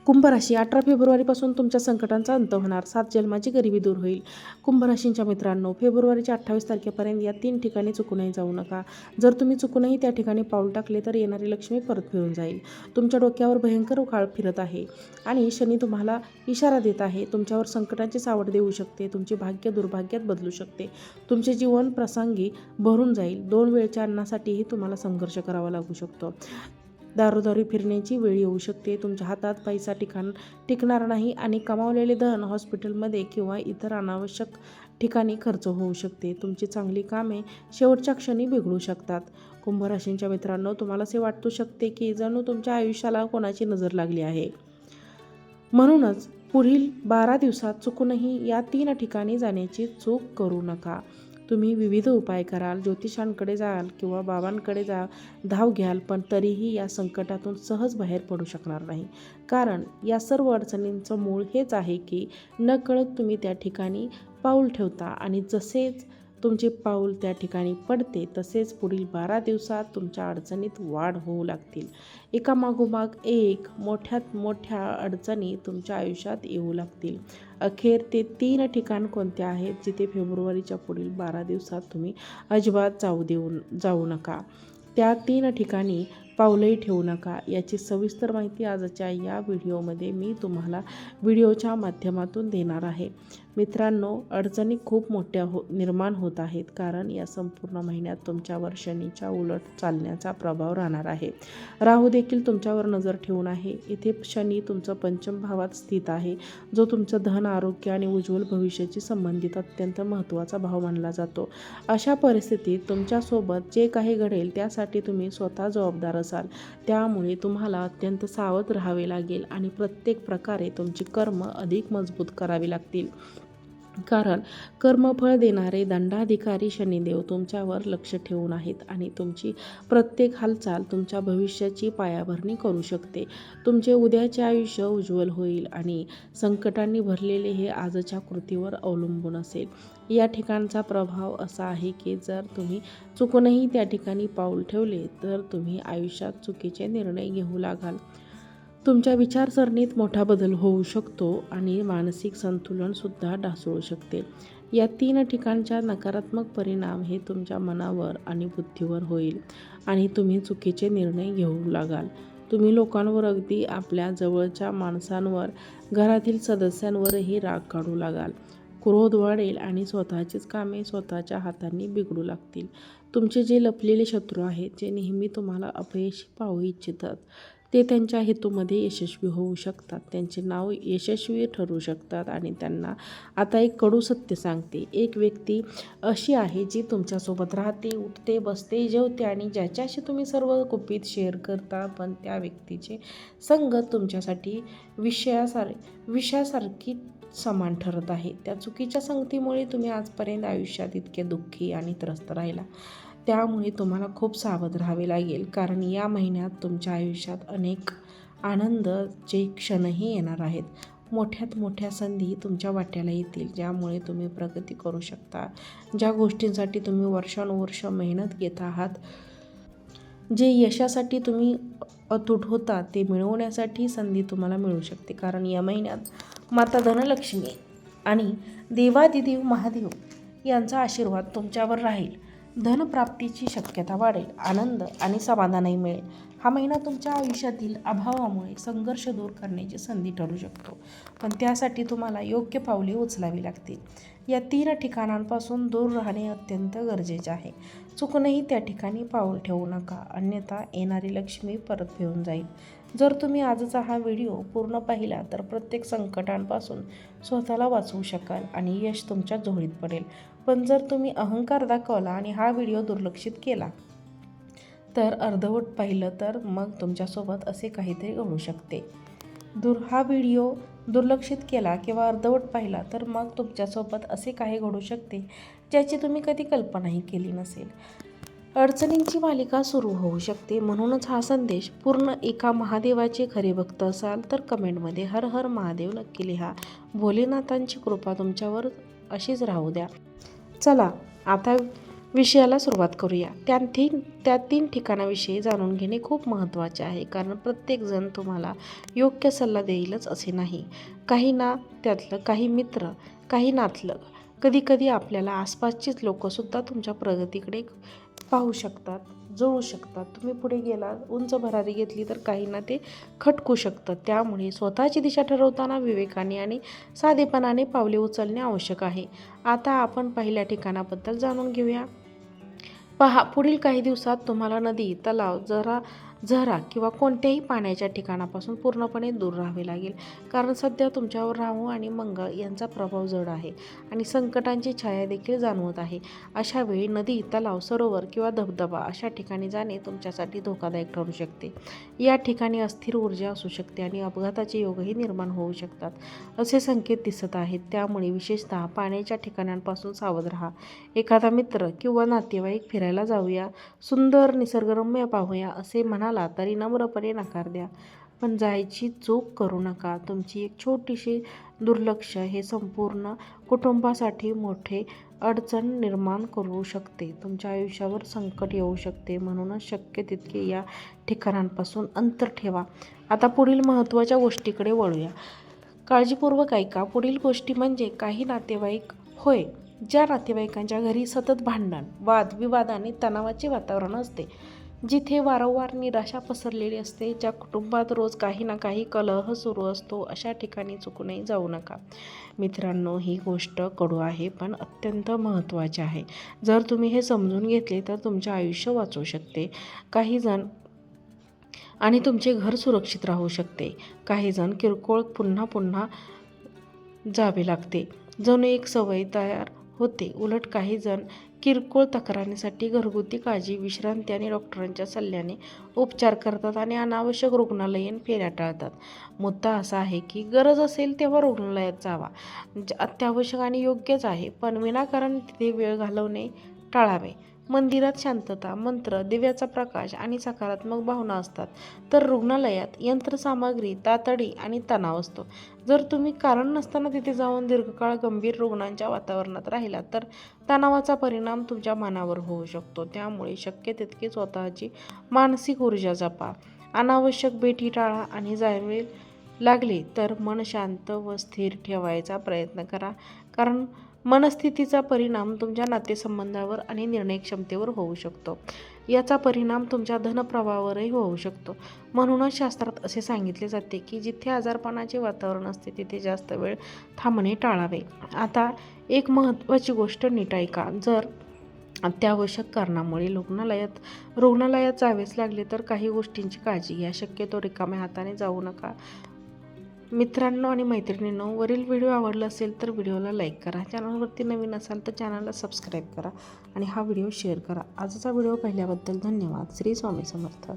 कुंभ राशी 18 फेब्रुवारीपासून तुमच्या संकटांचा अंत होणार. 7 जन्माची गरिबी दूर होईल. कुंभ राशींच्या मित्रांनो, फेब्रुवारीच्या 28 तारखेपर्यंत या 3 ठिकाणी चुकूनही जाऊ नका. जर तुम्ही चुकूनही त्या ठिकाणी पाऊल टाकले तर येणारी लक्ष्मी परत फिरून जाईल. तुमच्या डोक्यावर भयंकर काळ फिरत आहे आणि शनी तुम्हाला इशारा देत आहे. तुमच्यावर संकटांची सावट देऊ शकते. तुमचे भाग्य दुर्भाग्यात बदलू शकते. तुमचे जीवन प्रसंगी भरून जाईल. 2 वेळच्या अन्नासाठीही तुम्हाला संघर्ष करावा लागू शकतो. दारोदारी फिरण्याची वेळ येऊ शकते. तुमच्या हातात पैसा टिकणार नाही आणि कमावलेले धन हॉस्पिटलमध्ये किंवा इतर अनावश्यक ठिकाणी खर्च होऊ शकते. तुमची चांगली कामे शेवटच्या क्षणी बिघडू शकतात. कुंभ राशींच्या मित्रांनो, तुम्हाला असे वाटू शकते की जणू तुमच्या आयुष्याला कोणाची नजर लागली आहे. म्हणूनच पुढील 12 दिवसात चुकूनही या 3 ठिकाणी जाण्याची चूक करू नका. तुम्ही विविध उपाय कराल, ज्योतिषांकडे जाल किंवा बाबांकडे धाव घ्याल, पण तरीही या संकटातून सहज बाहेर पडू शकणार नाही. कारण या सर्व अडचणींचं मूळ हेच आहे की नकळत तुम्ही त्या ठिकाणी पाऊल ठेवता आणि जसेच तुमचे पाऊल त्या ठिकाणी पडते तसेच पुढील 12 दिवसात तुमच्या अडचणीत वाढ होऊ लागतील. एकामागोमाग एक मोठ्यात मोठ्या अडचणी तुमच्या आयुष्यात येऊ लागतील. अखेर ते 3 ठिकाण कोणते आहेत जिथे फेब्रुवारीच्या पुढील 12 दिवसात तुम्ही अजिबात जाऊ नका. त्या 3 ठिकाणी पाऊलही ठेवू नका. याची सविस्तर माहिती आजच्या या व्हिडिओमध्ये मी तुम्हाला व्हिडिओच्या माध्यमातून देणार आहे. मित्रांनो, अडचणी खूप मोठ्या निर्माण होत आहेत कारण या संपूर्ण महिन्यात तुमच्यावर शनीच्या उलट चालण्याचा प्रभाव राहणार आहे. राहू देखील तुमच्यावर नजर ठेवून आहे. इथे शनी तुमचं पंचम भावात स्थित आहे, जो तुमचं धन, आरोग्य आणि उज्ज्वल भविष्याशी संबंधित अत्यंत महत्त्वाचा भाव मानला जातो. अशा परिस्थितीत तुमच्यासोबत जे काही घडेल त्यासाठी तुम्ही स्वतः जबाबदार असाल. त्यामुळे तुम्हाला अत्यंत सावध राहावे लागेल आणि प्रत्येक प्रकारे तुमची कर्म अधिक मजबूत करावी लागतील. कारण कर्मफळ देणारे दंडाधिकारी शनिदेव तुमच्यावर लक्ष ठेवून आहेत आणि तुमची प्रत्येक हालचाल तुमच्या भविष्याची पायाभरणी करू शकते. तुमचे उद्याचे आयुष्य उज्ज्वल होईल आणि संकटांनी भरलेले हे आजच्या कृतीवर अवलंबून असेल. या ठिकाणचा प्रभाव असा आहे की जर तुम्ही चुकूनही त्या ठिकाणी पाऊल ठेवले तर तुम्ही आयुष्यात चुकीचे निर्णय घेऊ लागाल. तुमच्या विचारसरणीत मोठा बदल होऊ शकतो आणि मानसिक संतुलनसुद्धा ढासळू शकते. या 3 ठिकाणच्या नकारात्मक परिणाम हे तुमच्या मनावर आणि बुद्धीवर होईल आणि तुम्ही चुकीचे निर्णय घेऊ लागाल. तुम्ही लोकांवर, अगदी आपल्या जवळच्या माणसांवर, घरातील सदस्यांवरही राग काढू लागाल. क्रोध वाढेल आणि स्वतःचीच कामे स्वतःच्या हातांनी बिघडू लागतील. तुमचे जे लपलेले शत्रू आहेत, जे नेहमी तुम्हाला अपयशी पाहू इच्छितात, ते त्यांच्या हेतूमध्ये यशस्वी होऊ शकतात. त्यांचे नाव यशस्वी ठरू शकतात आणि त्यांना आता एक कडू सत्य सांगते. एक व्यक्ती अशी आहे जी तुमच्यासोबत राहते, उठते, बसते, जेवते आणि ज्याच्याशी तुम्ही सर्व गुपित शेअर करता, पण त्या व्यक्तीचे संगत तुमच्यासाठी विषयासारखी समान ठरत आहे. त्या चुकीच्या संगतीमुळे तुम्ही आजपर्यंत आयुष्यात इतके दुःखी आणि त्रस्त राहिला. त्यामुळे तुम्हाला खूप सावध राहावे लागेल कारण या महिन्यात तुमच्या आयुष्यात अनेक आनंदाचे क्षणही येणार आहेत. मोठ्यात मोठ्या संधी तुमच्या वाट्याला येतील ज्यामुळे तुम्ही प्रगती करू शकता. ज्या गोष्टींसाठी तुम्ही वर्षानुवर्ष मेहनत घेत आहात, जे यशासाठी तुम्ही अतूट होता, ते मिळवण्यासाठी संधी तुम्हाला मिळू शकते. कारण या महिन्यात माता धनलक्ष्मी आणि देवादिदेव महादेव यांचा आशीर्वाद तुमच्यावर राहील. धनप्राप्तीची शक्यता वाढेल. आनंद आणि समाधानही मिळेल. हा महिना तुमच्या आयुष्यातील अभावामुळे संघर्ष दूर करण्याची संधी ठरू शकतो, पण त्यासाठी तुम्हाला योग्य पावले उचलावी लागतील. या 3 ठिकाणांपासून दूर राहणे अत्यंत गरजेचे आहे. चुकूनही त्या ठिकाणी पाऊल ठेवू नका, अन्यथा येणारी लक्ष्मी परत फिरून जाईल. जर तुम्ही आजचा हा व्हिडिओ पूर्ण पाहिला तर प्रत्येक संकटांपासून स्वतःला वाचवू शकाल आणि यश तुमच्या झोळीत पडेल. पण जर तुम्ही अहंकार दाखवला आणि हा व्हिडिओ दुर्लक्षित केला तर अर्धवट पाहिलं तर मग तुमच्यासोबत असे काहीतरी घडू शकते. हा व्हिडिओ दुर्लक्षित केला किंवा अर्धवट पाहिला तर मग तुमच्यासोबत असे काही घडू शकते ज्याची तुम्ही कधी कल्पनाही केली नसेल. अडचणींची मालिका सुरू होऊ शकते. म्हणूनच हा संदेश पूर्ण एका महादेवाचे खरे भक्त असाल तर कमेंटमध्ये हर हर महादेव नक्की लिहा. भोलेनाथांची कृपा तुमच्यावर अशीच राहू द्या. चला आता विषयाला सुरुवात करूया. त्या 3 ठिकाणाविषयी जाणून घेणे खूप महत्त्वाचे आहे, कारण प्रत्येकजण तुम्हाला योग्य सल्ला देईलच असे नाही. काही ना त्यातलं काही मित्र, काही नातलग, कधीकधी आपल्याला आसपासचीच लोकंसुद्धा तुमच्या प्रगतीकडे पाहू शकतात, जळू शकतात. तुम्ही पुढे गेला, उंच भरारी घेतली तर काहींना ते खटकू शकतं. त्यामुळे स्वतःची दिशा ठरवताना विवेकाने आणि साधेपणाने पावले उचलणे आवश्यक आहे. आता आपण पहिल्या ठिकाणाबद्दल जाणून घेऊया. पहा, पुढील काही दिवसात तुम्हाला नदी, तलाव, झरा किंवा कोणत्याही पाण्याच्या ठिकाणापासून पूर्णपणे दूर राहावे लागेल, कारण सध्या तुमच्यावर राहू आणि मंगळ यांचा प्रभाव जड आहे आणि संकटांची छाया देखील जाणवत आहे. अशा वेळी नदी, तलाव, सरोवर किंवा धबधबा अशा ठिकाणी जाणे तुमच्यासाठी धोकादायक ठरू शकते. या ठिकाणी अस्थिर ऊर्जा असू शकते आणि अपघाताचे योगही निर्माण होऊ शकतात, असे संकेत दिसत आहेत. त्यामुळे विशेषतः पाण्याच्या ठिकाणांपासून सावध राहा. एखादा मित्र किंवा नातेवाईक फिरायला जाऊया, सुंदर निसर्गरम्य पाहूया असे म्हणाला तरी नम्रपणे नकार द्या. पण जायची चूक करू नका. तुमची एक छोटीशी दुर्लक्ष हे संपूर्ण कुटुंबासाठी मोठे अडचण निर्माण करू शकते. तुमच्या आयुष्यावर संकट येऊ शकते. म्हणूनच शक्य तितके या ठिकाणांपासून अंतर ठेवा. आता पुढील महत्त्वाच्या गोष्टीकडे वळूया. काळजीपूर्वक ऐका. पुढील गोष्टी म्हणजे काही नातेवाईक. होय, ज्या नातेवाईकांच्या घरी सतत भांडण, वादविवाद आणि तणावाचे वातावरण असते, जिथे वारंवार निराशा पसरलेली असते, ज्या कुटुंबात रोज काही ना काही कलह सुरू असतो, अशा ठिकाणी चुकूनही जाऊ नका. मित्रांनो, ही गोष्ट कडू आहे पण अत्यंत महत्त्वाची आहे. जर तुम्ही हे समजून घेतले तर तुमचे आयुष्य वाचू शकते. आणि तुमचे घर सुरक्षित राहू शकते. काही जण किरकोळ पुन्हा जावे लागते, जणू एक सवय तयार होते. उलट काही जण किरकोळ तक्रारींसाठी घरगुती काळजी, विश्रांती आणि डॉक्टरांच्या सल्ल्याने उपचार करतात आणि अनावश्यक रुग्णालयीन फेऱ्या टाळतात. मुद्दा असा आहे की गरज असेल तेव्हा रुग्णालयात जावा, अत्यावश्यक आणि योग्यच आहे, पण विनाकारण तिथे वेळ घालवणे टाळावे. मंदिरात शांतता, मंत्र, दिव्याचा प्रकाश आणि सकारात्मक भावना असतात, तर रुग्णालयात यंत्रसामग्री, तातडी आणि तणाव असतो. जर तुम्ही कारण नसताना तिथे जाऊन दीर्घकाळ गंभीर रुग्णांच्या वातावरणात राहिलात तर तणावाचा परिणाम तुमच्या मनावर होऊ शकतो. त्यामुळे शक्य तितके स्वतःची मानसिक ऊर्जा जपा. अनावश्यक भेटी टाळा आणि जावे लागले तर मन शांत व स्थिर ठेवायचा प्रयत्न करा, कारण मनस्थितीचा परिणाम तुमच्या नातेसंबंधावर आणि निर्णय क्षमतेवर होऊ शकतो. याचा परिणाम तुमच्या धनप्रवाहावरही होऊ शकतो. म्हणूनच शास्त्रात असे सांगितले जाते की जिथे आजारपणाचे वातावरण असते तिथे जास्त वेळ थांबणे टाळावे. आता एक महत्त्वाची गोष्ट नीट ऐका. जर अत्यावश्यक कारणामुळे रुग्णालयात जावेच लागले तर काही गोष्टींची काळजी घ्या. शक्यतो रिकाम्या हाताने जाऊ नका. मित्रांनो आणि मैत्रिणींनो, वरील व्हिडिओ आवडला असेल तर व्हिडिओला लाईक करा. चॅनलवरती नवीन असाल तर चॅनलला सबस्क्राईब करा आणि हा व्हिडिओ शेअर करा. आजचा व्हिडिओ पाहिल्याबद्दल धन्यवाद. श्री स्वामी समर्थ.